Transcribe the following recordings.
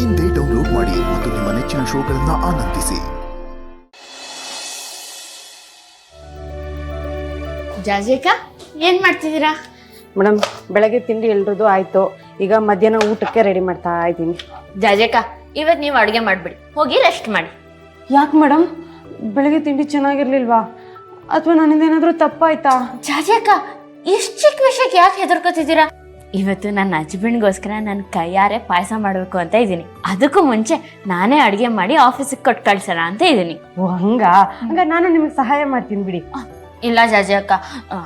ಇಂದೇ ಡೌನ್ಲೋಡ್ ಮಾಡಿ ಮತ್ತು ನಿಮ್ಮ ನೆಚ್ಚಿನ ಶೋಗಳನ್ನು ಆನಂದಿಸಿ. ಜಾಜಿಕ ಏನ್ ಮಾಡ್ತಿದ್ದೀರಾ? ಮೇಡಮ್, ಬೆಳಗ್ಗೆ ತಿಂಡಿ ಎಲ್ರದ್ದು ಆಯ್ತು. ಈಗ ಮಧ್ಯಾಹ್ನ ಊಟಕ್ಕೆ ರೆಡಿ ಮಾಡ್ತಾ ಇದ್ದೀನಿ. ಜಾಜಿಕ, ಇವತ್ ನೀವು ಅಡುಗೆ ಮಾಡ್ಬಿಡಿ, ಹೋಗಿ ರೆಸ್ಟ್ ಮಾಡಿ. ಯಾಕೆ ಮೇಡಮ್, ಬೆಳಗ್ಗೆ ತಿಂಡಿ ಚೆನ್ನಾಗಿರ್ಲಿಲ್ವಾ ಅಥವಾ ನನ್ನಿಂದ ಏನಾದರೂ ತಪ್ಪಾಯ್ತಾ? ಜಾಜಿಕ, ಇಷ್ಟು ಚಿಕ್ಕ ವಿಷಯಕ್ಕೆ ಯಾಕೆ ಹೆದರ್ಕೋತಿದ್ದೀರಾ? ಇವತ್ತು ನನ್ನ ಹಸ್ಬೆಂಡ್ಗೋಸ್ಕರ ನನ್ನ ಕೈಯಾರೆ ಪಾಯಸ ಮಾಡಬೇಕು ಅಂತ ಇದ್ದೀನಿ. ಅದಕ್ಕೂ ಮುಂಚೆ ನಾನೇ ಅಡುಗೆ ಮಾಡಿ ಆಫೀಸಿಗೆ ಕೊಟ್ಟು ಕಳ್ಸೋಣ ಅಂತ ಇದ್ದೀನಿ. ಓ ಹಂಗ ನಾನು ನಿಮಗೆ ಸಹಾಯ ಮಾಡ್ತೀನಿ ಬಿಡಿ. ಇಲ್ಲ ಜಾಜಿ ಅಕ್ಕ,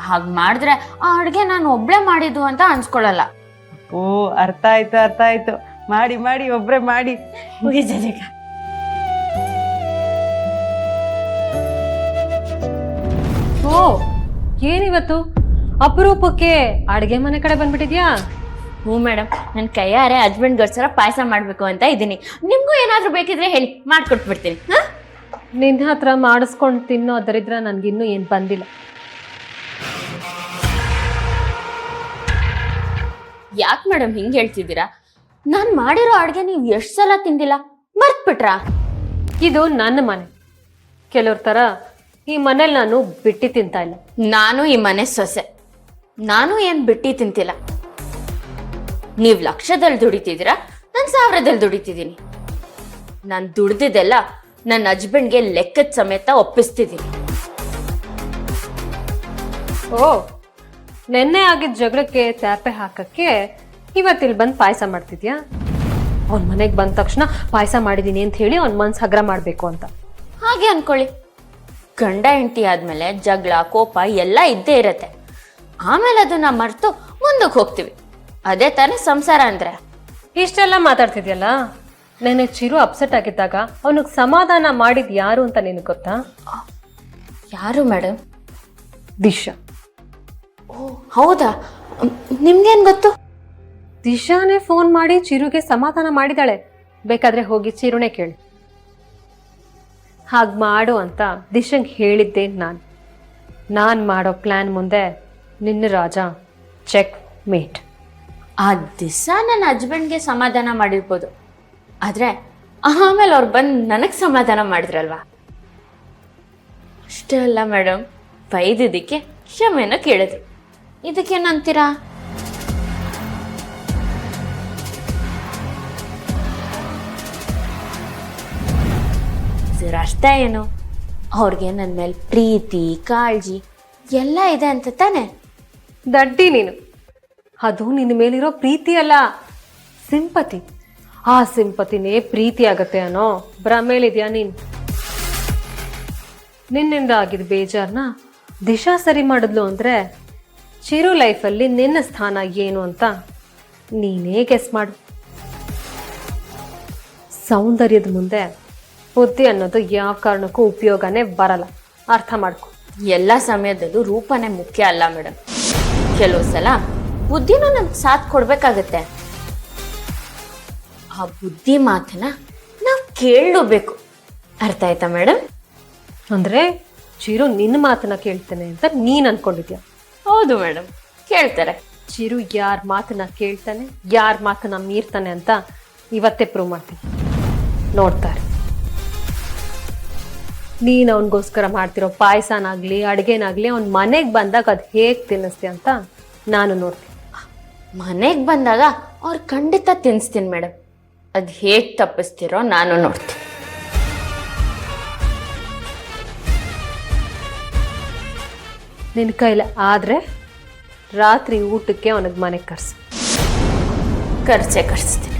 ಹಾಗೆ ಮಾಡಿದ್ರೆ ಆ ಅಡುಗೆ ನಾನು ಒಬ್ಳೆ ಮಾಡಿದ್ದು ಅಂತ ಅನ್ಸ್ಕೊಳ್ಳಲ್ಲ. ಓ ಅರ್ಥ ಆಯ್ತು. ಮಾಡಿ ಮಾಡಿ ಒಬ್ರೆ ಮಾಡಿ. ಹೋಗಿ ಜಾಜಿಕ. ಓ ಏನಿವತ್ತು ಅಪರೂಪಕ್ಕೆ ಅಡುಗೆ ಮನೆ ಕಡೆ ಬಂದ್ಬಿಟ್ಟಿದ್ಯಾ? ಹ್ಞೂ ಮೇಡಮ್, ನನ್ನ ಕೈಯಾರೆ ಹಸ್ಬೆಂಡ್ಗೋಸ್ಕರ ಪಾಯಸ ಮಾಡಬೇಕು ಅಂತ ಇದ್ದೀನಿ. ನಿಮಗೂ ಏನಾದರೂ ಬೇಕಿದ್ರೆ ಹೇಳಿ, ಮಾಡಿಕೊಟ್ಬಿಡ್ತೀನಿ. ಹಾಂ, ನಿನ್ನ ಹತ್ರ ಮಾಡಿಸ್ಕೊಂಡು ತಿನ್ನೋ ದರಿದ್ರ ನನಗಿನ್ನೂ ಏನು ಬಂದಿಲ್ಲ. ಯಾಕೆ ಮೇಡಮ್ ಹಿಂಗೆ ಹೇಳ್ತಿದ್ದೀರಾ? ನಾನು ಮಾಡಿರೋ ಅಡುಗೆ ನೀವು ಎಷ್ಟು ಸಲ ತಿಂದಿಲ್ಲ, ಮರ್ತ್ಬಿಟ್ರಾ? ಇದು ನನ್ನ ಮನೆ. ಕೆಲವ್ರ ಥರ ಈ ಮನೇಲಿ ನಾನು ಬಿಟ್ಟು ತಿಂತಾ ಇಲ್ಲ. ನಾನು ಈ ಮನೆ ಸೊಸೆ, ನಾನು ಏನು ಬಿಟ್ಟು ತಿಂತಿಲ್ಲ. ನೀವು ಲಕ್ಷದಲ್ಲಿ ದುಡಿತಿದ್ದೀರಾ, ನಾನು 1000ದಲ್ಲಿ ದುಡಿತಿದ್ದೀನಿ. ನಾನು ದುಡ್ದಿದ್ದೆಲ್ಲ ನನ್ನ ಹಸ್ಬೆಂಡ್ಗೆ ಲೆಕ್ಕದ ಸಮೇತ ಒಪ್ಪಿಸ್ತಿದ್ದೀನಿ. ಓ, ನೆನ್ನೆ ಆಗಿದ್ದ ಜಗಳಕ್ಕೆ ತ್ಯಾಪೆ ಹಾಕಕ್ಕೆ ಇವತ್ತಿಲ್ಲಿ ಬಂದು ಪಾಯಸ ಮಾಡ್ತಿದ್ಯಾ? ಅವನ ಮನೆಗೆ ಬಂದ ತಕ್ಷಣ ಪಾಯಸ ಮಾಡಿದ್ದೀನಿ ಅಂತ ಹೇಳಿ ಅವ್ನ ಮನ್ಸು ಹಗ್ರ ಮಾಡಬೇಕು ಅಂತ. ಹಾಗೆ ಅನ್ಕೊಳ್ಳಿ, ಗಂಡ ಹೆಂಡತಿ ಆದಮೇಲೆ ಜಗಳ ಕೋಪ ಎಲ್ಲ ಇದ್ದೇ ಇರತ್ತೆ. ಆಮೇಲೆ ಅದನ್ನ ಮರೆತು ಮುಂದಕ್ಕೆ ಹೋಗ್ತೀವಿ. ಅದೇ ತಾನೇ ಸಂಸಾರ ಅಂದ್ರೆ. ಇಷ್ಟೆಲ್ಲ ಮಾತಾಡ್ತಿದ್ಯಲ್ಲ, ನೆನ್ನೆ ಚಿರು ಅಪ್ಸೆಟ್ ಆಗಿದ್ದಾಗ ಅವನಿಗೆ ಸಮಾಧಾನ ಮಾಡಿದ್ ಯಾರು ಅಂತ ನಿನಗೆ ಗೊತ್ತಾ? ಯಾರು ಮೇಡಮ್? ದಿಶಾ. ಓ ಹೌದಾ, ನಿಮ್ಗೇನು ಗೊತ್ತು? ದಿಶಾನೇ ಫೋನ್ ಮಾಡಿ ಚಿರುಗೆ ಸಮಾಧಾನ ಮಾಡಿದಾಳೆ. ಬೇಕಾದ್ರೆ ಹೋಗಿ ಚಿರುನೇ ಕೇಳಿ. ಹಾಗೆ ಮಾಡು ಅಂತ ದಿಶಂಗೆ ಹೇಳಿದ್ದೆ ನಾನು ಮಾಡೋ ಪ್ಲ್ಯಾನ್ ಮುಂದೆ ನಿನ್ನ ರಾಜ ಚೆಕ್ ಮೇಟ್. ಆ ದಿವಸ ನನ್ನ ಹಸ್ಬೆಂಡ್ಗೆ ಸಮಾಧಾನ ಮಾಡಿರ್ಬೋದು, ಆದರೆ ಆಮೇಲೆ ಅವ್ರು ಬಂದು ನನಗೆ ಸಮಾಧಾನ ಮಾಡಿದ್ರಲ್ವಾ, ಅಷ್ಟೇ ಅಲ್ಲ ಮೇಡಮ್, ಬೈದಿದ್ದಕ್ಕೆ ಕ್ಷಮೆನ ಕೇಳಿದ್ರು. ಇದಕ್ಕೇನಂತೀರಾ? ಇದರ ಅರ್ಥ ಏನು? ಅವ್ರಿಗೆ ನನ್ನ ಮೇಲೆ ಪ್ರೀತಿ ಕಾಳಜಿ ಎಲ್ಲ ಇದೆ ಅಂತ ತಾನೆ? ದಡ್ಡಿ ನೀನು. ಅದು ನಿನ್ನ ಮೇಲಿರೋ ಪ್ರೀತಿ ಅಲ್ಲ, ಸಿಂಪತಿ. ಆ ಸಿಂಪತಿನೇ ಪ್ರೀತಿ ಆಗತ್ತೆ ಅನ್ನೋ ಭ್ರಮೇಲಿದ್ಯಾ ನೀನು. ನಿನ್ನಿಂದ ಆಗಿದ ಬೇಜಾರನ್ನ ದಿಶಾ ಸರಿ ಮಾಡಿದ್ಲು ಅಂದರೆ ಚಿರು ಲೈಫಲ್ಲಿ ನಿನ್ನ ಸ್ಥಾನ ಏನು ಅಂತ ನೀನೇ ಗೆಸ್ ಮಾಡು. ಸೌಂದರ್ಯದ ಮುಂದೆ ಬುದ್ಧಿ ಅನ್ನೋದು ಯಾವ ಕಾರಣಕ್ಕೂ ಉಪಯೋಗನೇ ಬರಲ್ಲ, ಅರ್ಥ ಮಾಡ್ಕೊ. ಎಲ್ಲ ಸಮಯದಲ್ಲೂ ರೂಪನೇ ಮುಖ್ಯ ಅಲ್ಲ ಮೇಡಮ್. ಕೆಲವು ಸಲ ಬುದ್ಧಿನೂ ನಮ್ಗೆ ಸಾಥ್ ಕೊಡ್ಬೇಕಾಗತ್ತೆ. ಆ ಬುದ್ಧಿ ಮಾತನ್ನ ನಾವು ಕೇಳಬೇಕು. ಅರ್ಥ ಆಯ್ತಾ ಮೇಡಮ್? ಅಂದ್ರೆ ಚಿರು ನಿನ್ನ ಮಾತನ್ನ ಕೇಳ್ತೇನೆ ಅಂತ ನೀನ್ ಅನ್ಕೊಂಡಿದ್ಯಾ? ಹೌದು ಮೇಡಮ್, ಕೇಳ್ತಾರೆ. ಚಿರು ಯಾರ ಮಾತನ್ನ ಕೇಳ್ತಾನೆ, ಯಾರ ಮಾತನ್ನ ಮೀರ್ತಾನೆ ಅಂತ ಇವತ್ತೇ ಪ್ರೂವ್ ಮಾಡ್ತೀನಿ. ನೋಡ್ತಾರೆ. ನೀನು ಅವನಿಗೋಸ್ಕರ ಮಾಡ್ತಿರೋ ಪಾಯಸನಾಗ್ಲಿ ಅಡುಗೆನಾಗ್ಲಿ ಅವ್ನ ಮನೆಗೆ ಬಂದಾಗ ಅದು ಹೇಗೆ ತಿನ್ನಿಸ್ತೀಯ ಅಂತ ನಾನು ನೋಡ್ತೀನಿ. ಮನೆಗೆ ಬಂದಾಗ ಅವ್ರು ಖಂಡಿತ ತಿನ್ನಿಸ್ತೀನಿ ಮೇಡಮ್. ಅದು ಹೇಗೆ ತಪ್ಪಿಸ್ತಿರೋ ನಾನು ನೋಡ್ತೀನಿ. ನಿನ್ನ ಕೈಲಿ ಆದರೆ ರಾತ್ರಿ ಊಟಕ್ಕೆ ಅವನಿಗೆ ಮನೆಗೆ ಕರ್ಸು. ಕರ್ಸ್ತೀನಿ.